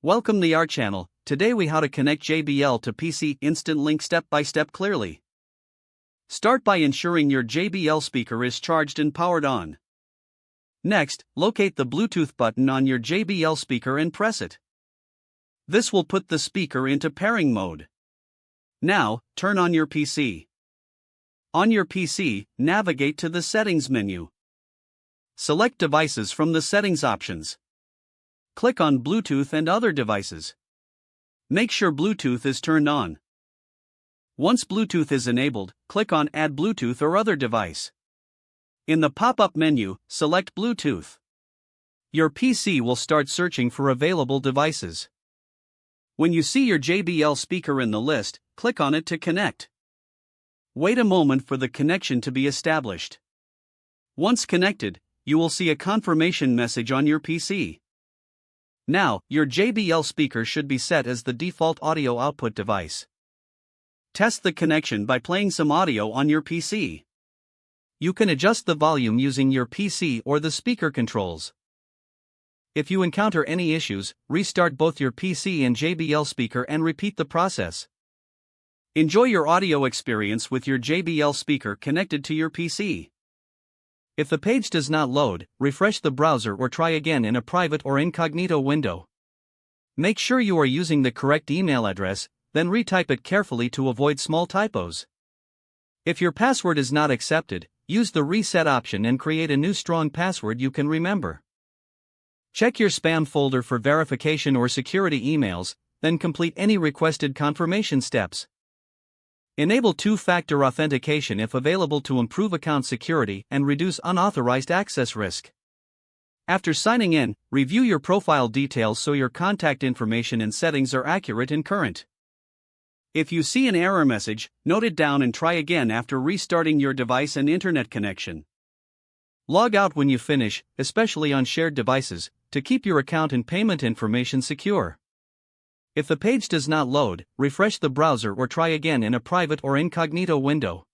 Welcome to our channel. Today we how to connect JBL to PC Instant Link step by step clearly. Start by ensuring your JBL speaker is charged and powered on. Next, locate the Bluetooth button on your JBL speaker and press it. This will put the speaker into pairing mode. Now, turn on your PC. On your PC, navigate to the Settings menu. Select Devices from the Settings options. Click on Bluetooth and other devices. Make sure Bluetooth is turned on. Once Bluetooth is enabled, click on Add Bluetooth or other device. In the pop-up menu, select Bluetooth. Your PC will start searching for available devices. When you see your JBL speaker in the list, click on it to connect. Wait a moment for the connection to be established. Once connected, you will see a confirmation message on your PC. Now, your JBL speaker should be set as the default audio output device. Test the connection by playing some audio on your PC. You can adjust the volume using your PC or the speaker controls. If you encounter any issues, restart both your PC and JBL speaker and repeat the process. Enjoy your audio experience with your JBL speaker connected to your PC. If the page does not load, refresh the browser or try again in a private or incognito window. Make sure you are using the correct email address, then retype it carefully to avoid small typos. If your password is not accepted, use the reset option and create a new strong password you can remember. Check your spam folder for verification or security emails, then complete any requested confirmation steps. Enable two-factor authentication if available to improve account security and reduce unauthorized access risk. After signing in, review your profile details so your contact information and settings are accurate and current. If you see an error message, note it down and try again after restarting your device and internet connection. Log out when you finish, especially on shared devices, to keep your account and payment information secure. If the page does not load, refresh the browser or try again in a private or incognito window.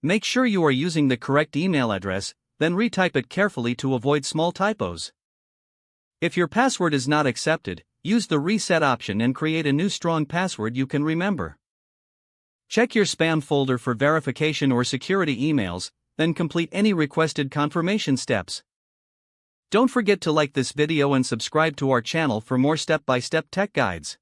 Make sure you are using the correct email address, then retype it carefully to avoid small typos. If your password is not accepted, use the reset option and create a new strong password you can remember. Check your spam folder for verification or security emails, then complete any requested confirmation steps. Don't forget to like this video and subscribe to our channel for more step-by-step tech guides.